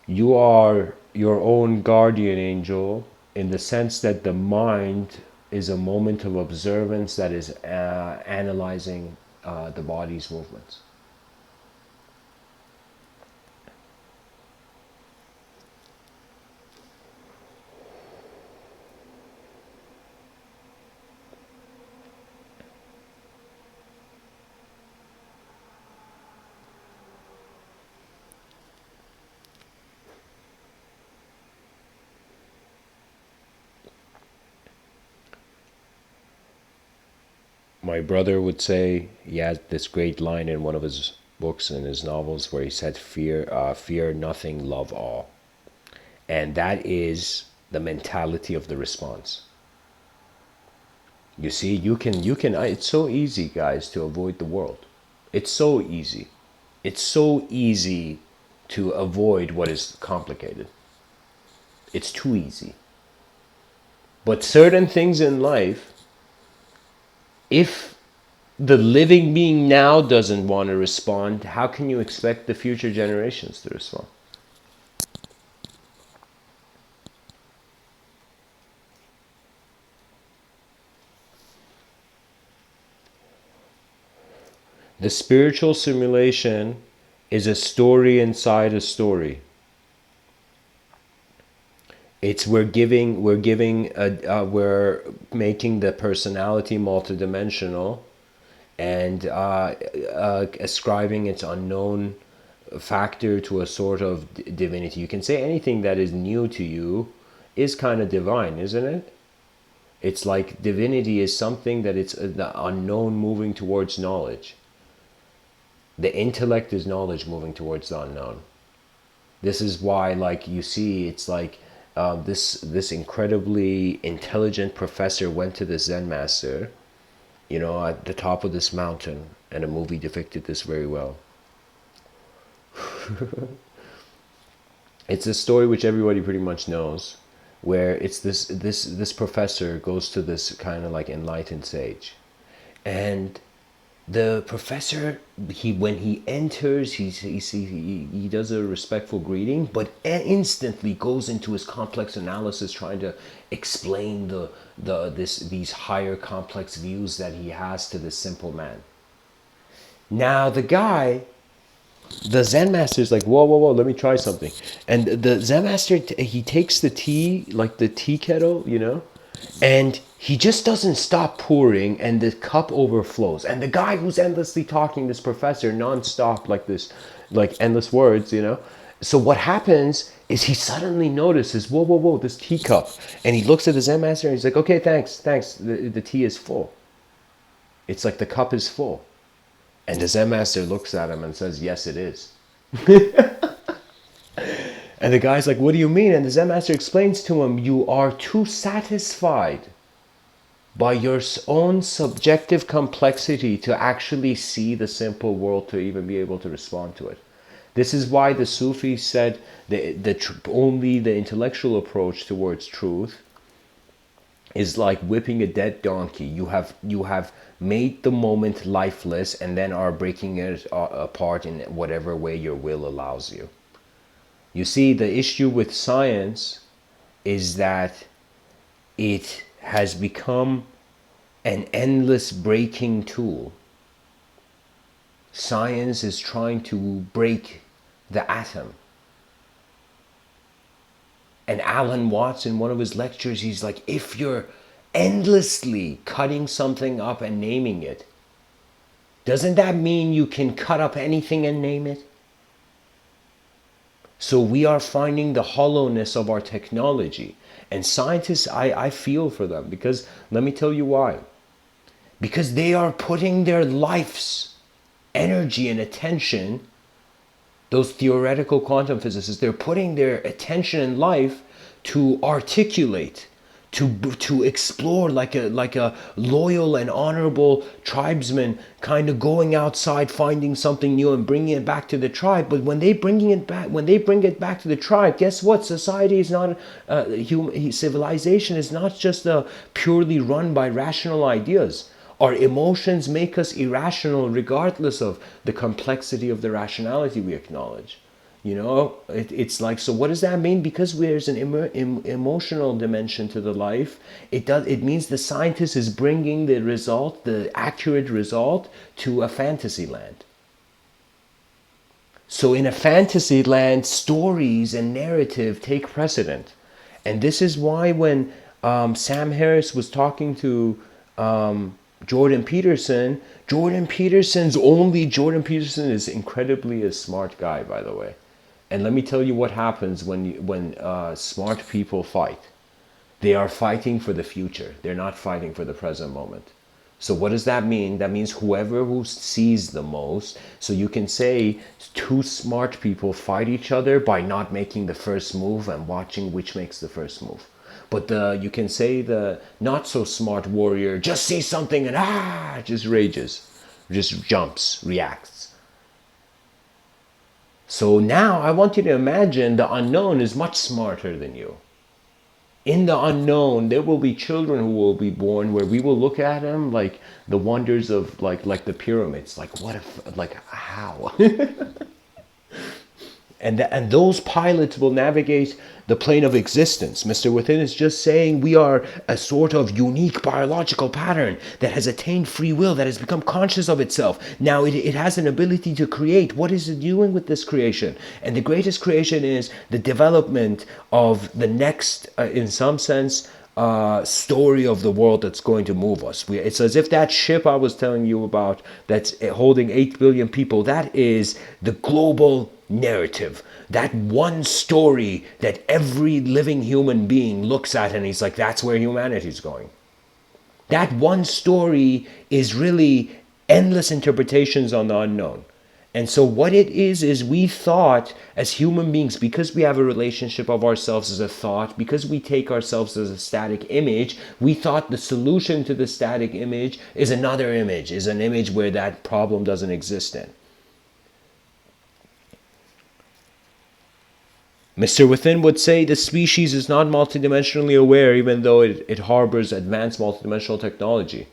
You are your own guardian angel in the sense that the mind is a moment of observance that is analyzing the body's movements. My brother would say he had this great line in one of his books and his novels where he said, "Fear nothing, love all," and that is the mentality of the response. You see, you can. It's so easy, guys, to avoid the world. It's so easy. It's so easy to avoid what is complicated. It's too easy. But certain things in life, if the living being now doesn't want to respond, how can you expect the future generations to respond? The spiritual simulation is a story inside a story. It's we're making the personality multidimensional and ascribing its unknown factor to a sort of divinity. You can say anything that is new to you is kind of divine, isn't it? It's like divinity is something that it's the unknown moving towards knowledge. The intellect is knowledge moving towards the unknown. This is why, like, you see, it's like this incredibly intelligent professor went to the Zen master, at the top of this mountain, and a movie depicted this very well. It's a story which everybody pretty much knows, where it's this professor goes to this kind of like enlightened sage, and the professor, when he enters, he does a respectful greeting, but instantly goes into his complex analysis, trying to explain these higher complex views that he has to this simple man. Now the Zen master is like, whoa, whoa, whoa, let me try something. And the Zen master, he takes the tea, like the tea kettle, and he just doesn't stop pouring, and the cup overflows. And the guy who's endlessly talking, this professor, nonstop, like this, like endless words, So what happens is he suddenly notices, whoa, whoa, whoa, this teacup. And he looks at the Zen master and he's like, okay, thanks. The tea is full. It's like the cup is full. And the Zen master looks at him and says, yes, it is. And the guy's like, what do you mean? And the Zen master explains to him, you are too satisfied by your own subjective complexity to actually see the simple world, to even be able to respond to it. This is why the Sufis said only the intellectual approach towards truth is like whipping a dead donkey. You have made the moment lifeless and then are breaking it apart in whatever way your will allows you. You see, the issue with science is that it has become an endless breaking tool. Science is trying to break the atom. And Alan Watts, in one of his lectures, he's like, if you're endlessly cutting something up and naming it, doesn't that mean you can cut up anything and name it? So we are finding the hollowness of our technology. And scientists, I feel for them, because let me tell you why. Because they are putting their life's energy and attention, those theoretical quantum physicists, they're putting their attention and life to articulate, to explore, like a loyal and honorable tribesman, kind of going outside, finding something new and bringing it back to the tribe. But when they bring it back to the tribe, guess what? Society is not civilization is not just purely run by rational ideas. Our emotions make us irrational regardless of the complexity of the rationality we acknowledge. It's like, so what does that mean? Because there's an emotional dimension to the life, it means the scientist is bringing the accurate result, to a fantasy land. So in a fantasy land, stories and narrative take precedent. And this is why when Sam Harris was talking to Jordan Peterson is incredibly a smart guy, by the way. And let me tell you what happens when smart people fight. They are fighting for the future. They're not fighting for the present moment. So what does that mean? That means whoever who sees the most. So you can say two smart people fight each other by not making the first move and watching which makes the first move. But you can say the not so smart warrior just sees something and just rages, just jumps, reacts. So now I want you to imagine the unknown is much smarter than you. In the unknown, there will be children who will be born where we will look at them like the wonders of like the pyramids. Like what if, like how? And those pilots will navigate the plane of existence. Mr. Within is just saying we are a sort of unique biological pattern that has attained free will, that has become conscious of itself. Now it has an ability to create. What is it doing with this creation? And the greatest creation is the development of the next, in some sense, story of the world that's going to move us. It's as if that ship I was telling you about that's holding 8 billion people, that is the global narrative. That one story that every living human being looks at and he's like, that's where humanity's going. That one story is really endless interpretations on the unknown. And so what it is we thought as human beings, because we have a relationship of ourselves as a thought, because we take ourselves as a static image, we thought the solution to the static image is another image, is an image where that problem doesn't exist in. Mr. Within would say the species is not multidimensionally aware even though it harbors advanced multidimensional technology.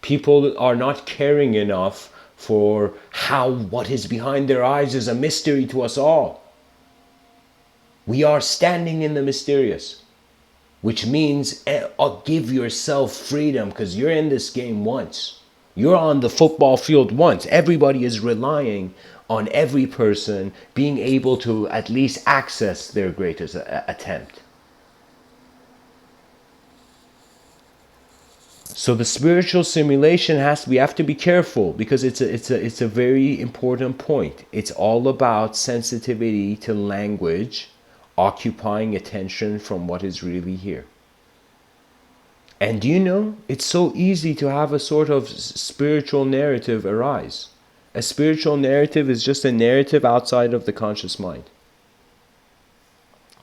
People are not caring enough for how what is behind their eyes is a mystery to us all. We are standing in the mysterious, which means give yourself freedom because you're in this game once. You're on the football field once. Everybody is relying on every person being able to at least access their greatest attempt. So the spiritual simulation we have to be careful because it's a very important point. It's all about sensitivity to language, occupying attention from what is really here. And do you know, it's so easy to have a sort of spiritual narrative arise. A spiritual narrative is just a narrative outside of the conscious mind.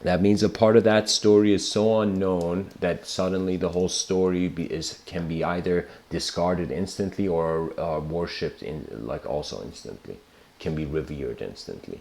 That means a part of that story is so unknown that suddenly the whole story can be either discarded instantly or worshipped also instantly, can be revered instantly.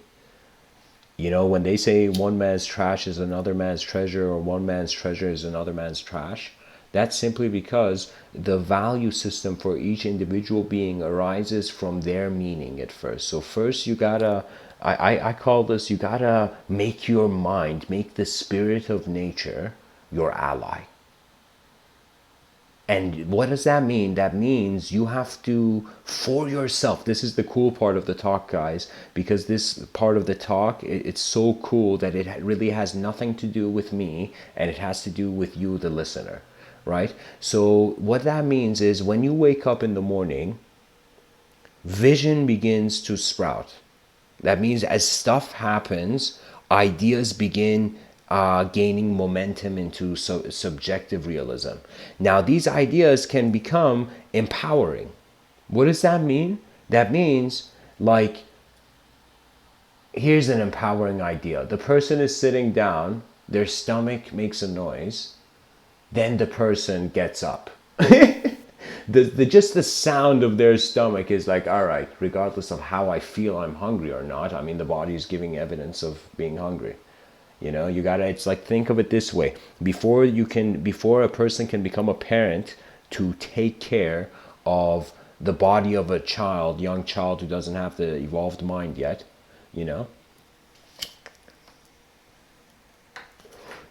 You know, when they say one man's trash is another man's treasure or one man's treasure is another man's trash, that's simply because the value system for each individual being arises from their meaning at first. So first you gotta, I call this, you gotta make your mind, make the spirit of nature your ally. And what does that mean? That means you have to, for yourself, this is the cool part of the talk, guys, because this part of the talk, it's so cool that it really has nothing to do with me and it has to do with you, the listener. Right? So what that means is when you wake up in the morning, vision begins to sprout. That means as stuff happens, ideas begin gaining momentum into subjective realism. Now these ideas can become empowering. What does that mean? That means like, here's an empowering idea. The person is sitting down, their stomach makes a noise, then the person gets up. Just the sound of their stomach is like, all right, regardless of how I feel I'm hungry or not, I mean, the body is giving evidence of being hungry. You know, you gotta, it's like, think of it this way. Before a person can become a parent to take care of the body of a child, young child who doesn't have the evolved mind yet, you know,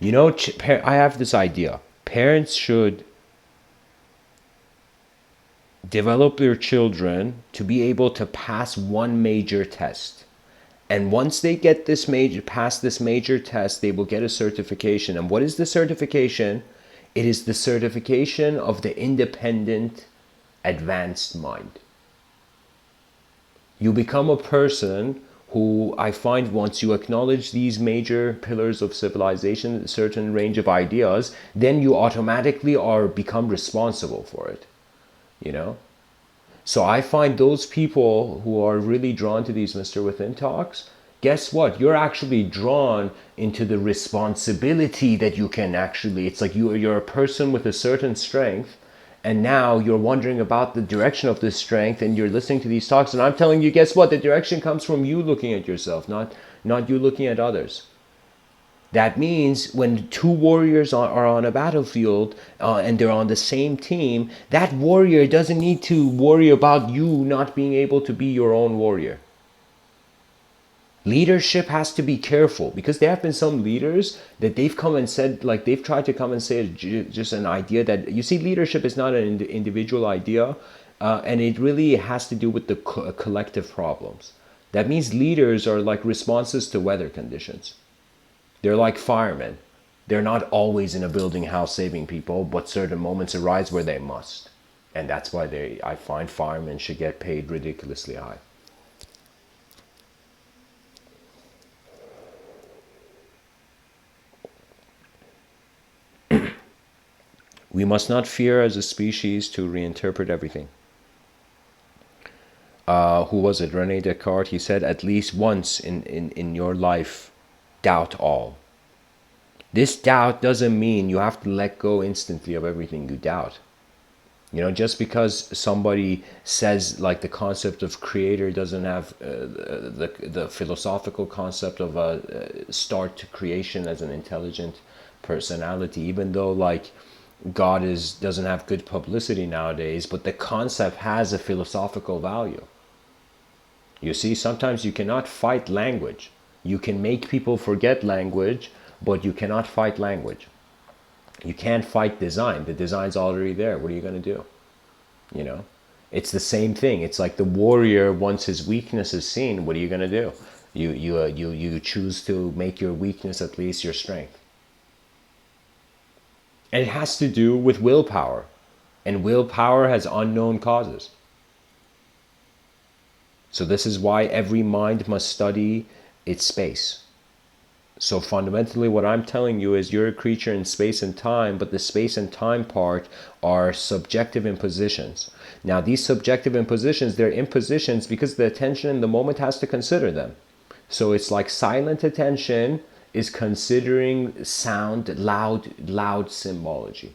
I have this idea. Parents should develop their children to be able to pass one major test. And once they get pass this major test, they will get a certification. And what is the certification? It is the certification of the independent, advanced mind. You become a person who, I find, once you acknowledge these major pillars of civilization, a certain range of ideas, then you automatically become responsible for it. you know? So I find those people who are really drawn to these Mr. Within talks, guess what? You're actually drawn into the responsibility that you can actually, it's like you're a person with a certain strength, and now you're wondering about the direction of this strength, and you're listening to these talks, and I'm telling you, guess what? The direction comes from you looking at yourself, not you looking at others. That means when two warriors are on a battlefield and they're on the same team, that warrior doesn't need to worry about you not being able to be your own warrior. Leadership has to be careful because there have been some leaders that they've come and said, like they've tried to come and say just an idea that, you see, leadership is not an individual idea, and it really has to do with the collective problems. That means leaders are like responses to weather conditions. They're like firemen. They're not always in a building house saving people, but certain moments arise where they must. And that's why I find firemen should get paid ridiculously high. We must not fear as a species to reinterpret everything. Who was it? Rene Descartes. He said, at least once in your life, doubt all. This doubt doesn't mean you have to let go instantly of everything you doubt. You know, just because somebody says like the concept of creator doesn't have the philosophical concept of a start to creation as an intelligent personality, even though like God doesn't have good publicity nowadays, but the concept has a philosophical value. You see, sometimes you cannot fight language. You can make people forget language, but you cannot fight language. You can't fight design. The design's already there. What are you going to do? You know, it's the same thing. It's like the warrior, once his weakness is seen, what are you going to do? You choose to make your weakness at least your strength. And it has to do with willpower. And willpower has unknown causes. So this is why every mind must study its space. So fundamentally what I'm telling you is you're a creature in space and time, but the space and time part are subjective impositions. Now these subjective impositions, they're impositions because the attention in the moment has to consider them. So it's like silent attention is considering sound, loud symbology.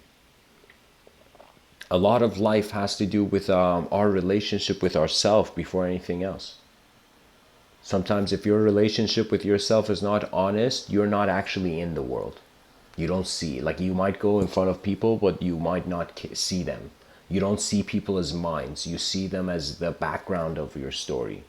A lot of life has to do with our relationship with ourself before anything else. Sometimes if your relationship with yourself is not honest, you're not actually in the world. You don't see. Like you might go in front of people, but you might not see them. You don't see people as minds. You see them as the background of your story.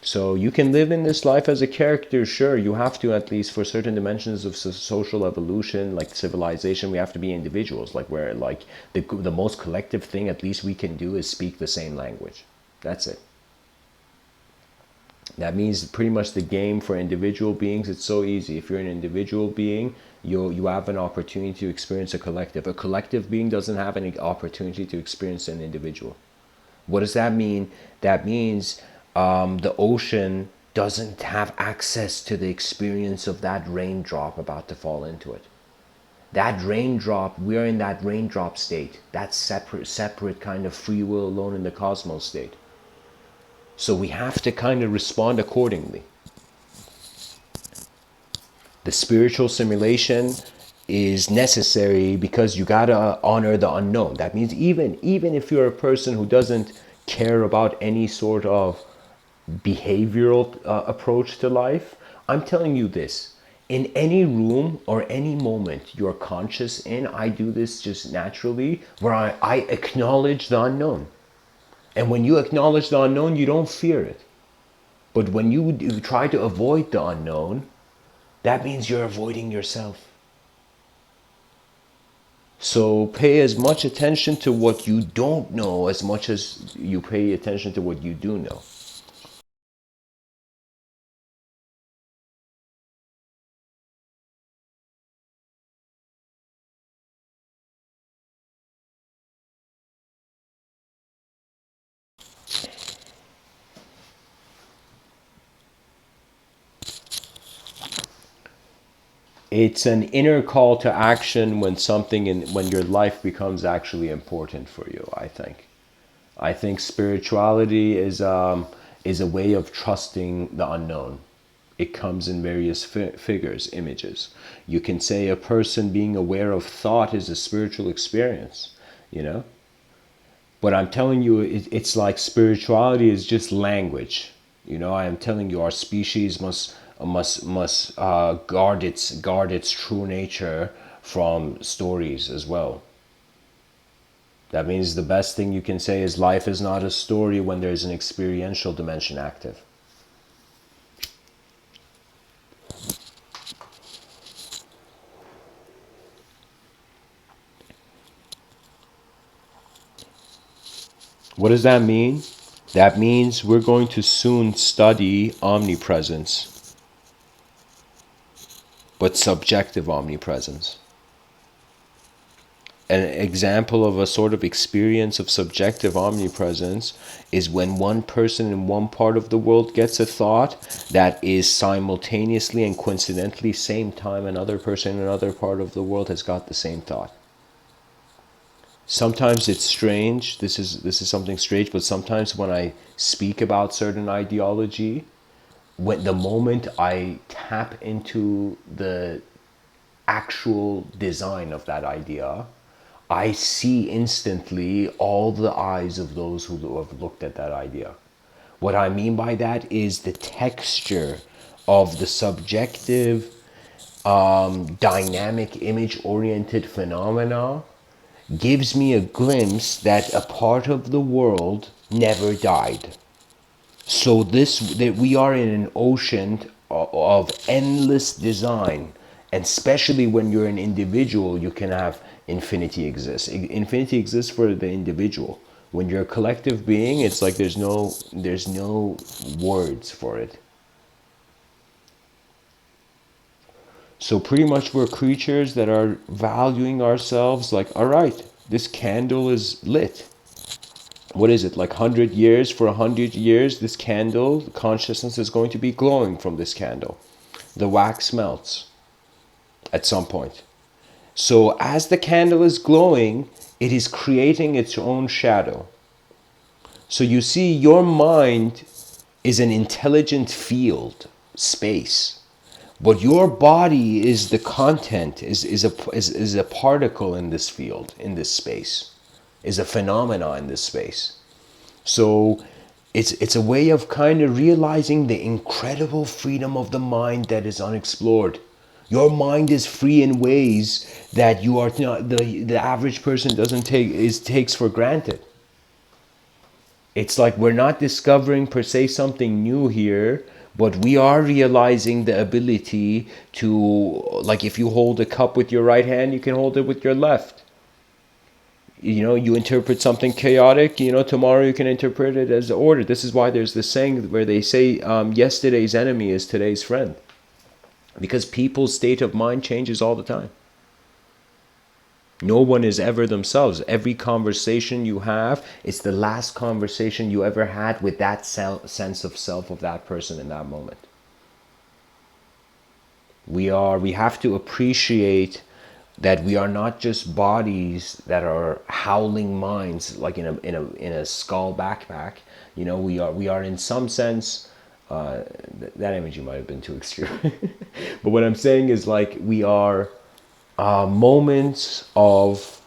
So you can live in this life as a character, sure. You have to, at least for certain dimensions of social evolution, like civilization, we have to be individuals. Like where like the most collective thing at least we can do is speak the same language. That's it. That means pretty much the game for individual beings, it's so easy. If you're an individual being, you have an opportunity to experience a collective. A collective being doesn't have any opportunity to experience an individual. What does that mean? That means the ocean doesn't have access to the experience of that raindrop about to fall into it. That raindrop, we're in that raindrop state. That separate kind of free will alone in the cosmos state. So we have to kind of respond accordingly. The spiritual simulation is necessary because you gotta honor the unknown. That means even if you're a person who doesn't care about any sort of behavioral approach to life, I'm telling you this. In any room or any moment you're conscious in, I do this just naturally, where I acknowledge the unknown. And when you acknowledge the unknown, you don't fear it. But when you try to avoid the unknown, that means you're avoiding yourself. So pay as much attention to what you don't know as much as you pay attention to what you do know. It's an inner call to action when when your life becomes actually important for you, I think. I think spirituality is a way of trusting the unknown. It comes in various figures, images. You can say a person being aware of thought is a spiritual experience, you know? But I'm telling you, it's like spirituality is just language. You know, I am telling you, our species must guard its true nature from stories as well. That means the best thing you can say is life is not a story when there's an experiential dimension active. What does that mean? That means we're going to soon study omnipresence, but subjective omnipresence. An example of a sort of experience of subjective omnipresence is when one person in one part of the world gets a thought that is simultaneously and coincidentally same time another person in another part of the world has got the same thought. Sometimes it's strange, this is something strange, but sometimes when I speak about certain ideology, when the moment I tap into the actual design of that idea, I see instantly all the eyes of those who have looked at that idea. What I mean by that is the texture of the subjective, dynamic, image oriented phenomena gives me a glimpse that a part of the world never died. So this that we are in an ocean of endless design, and especially when you're an individual, you can have infinity exists. Infinity exists for the individual. When you're a collective being, it's like there's no words for it. So pretty much we're creatures that are valuing ourselves like, all right, this candle is lit. What is it, like 100 years? For 100 years, this candle, consciousness is going to be glowing from this candle. The wax melts at some point. So as the candle is glowing, it is creating its own shadow. So you see, your mind is an intelligent field, space. But your body is the content, is a particle in this field, in this space, is a phenomena in this space. So it's a way of kind of realizing the incredible freedom of the mind that is unexplored. Your mind is free in ways that you are not, the average person doesn't takes for granted. It's like we're not discovering per se something new here, but we are realizing the ability to, like, if you hold a cup with your right hand, you can hold it with your left. You know, you interpret something chaotic, you know, tomorrow you can interpret it as order. This is why there's this saying where they say, yesterday's enemy is today's friend. Because people's state of mind changes all the time. No one is ever themselves. Every conversation you have, it's the last conversation you ever had with that sense of self of that person in that moment. We have to appreciate that we are not just bodies that are howling minds like in a skull backpack. You know, we are in some sense, that imagery might have been too extreme. But what I'm saying is, like, we are moments of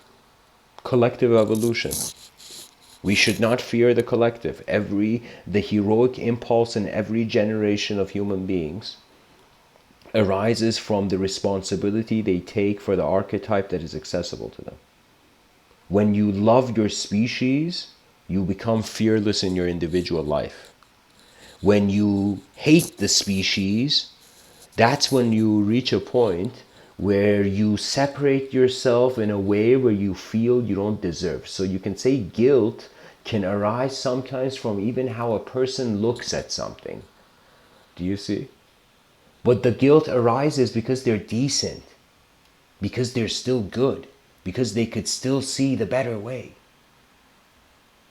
collective evolution. We should not fear the collective. The heroic impulse in every generation of human beings arises from the responsibility they take for the archetype that is accessible to them. When you love your species, you become fearless in your individual life. When you hate the species, that's when you reach a point where you separate yourself in a way where you feel you don't deserve. So you can say guilt can arise sometimes from even how a person looks at something. Do you see? But the guilt arises because they're decent, because they're still good, because they could still see the better way.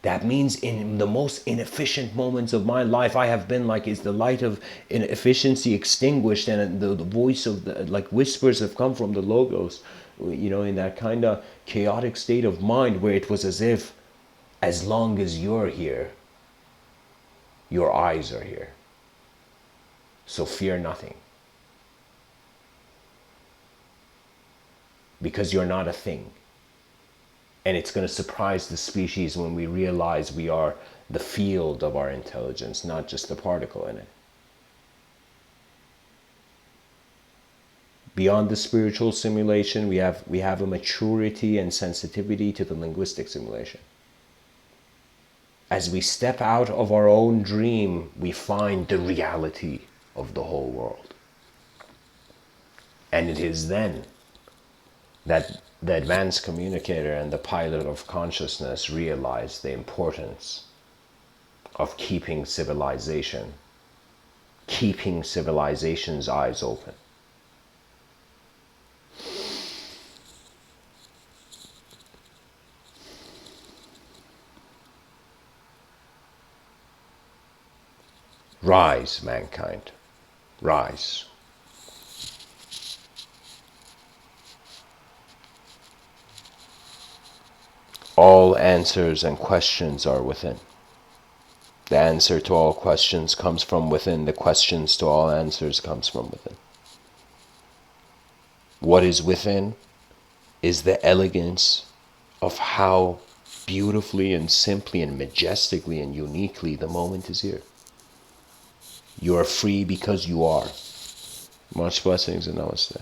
That means in the most inefficient moments of my life, I have been like, is the light of inefficiency extinguished, and the voice of the, like, whispers have come from the logos, in that kind of chaotic state of mind where it was as if, as long as you're here, your eyes are here. So fear nothing. Because you're not a thing. And it's going to surprise the species when we realize we are the field of our intelligence, not just the particle in it. Beyond the spiritual simulation, we have a maturity and sensitivity to the linguistic simulation. As we step out of our own dream, we find the reality of the whole world. And it is then that the advanced communicator and the pilot of consciousness realize the importance of keeping civilization's eyes open. Rise, mankind, rise. All answers and questions are within. The answer to all questions comes from within. The questions to all answers comes from within. What is within is the elegance of how beautifully and simply and majestically and uniquely the moment is here. You are free because you are. Much blessings and namaste.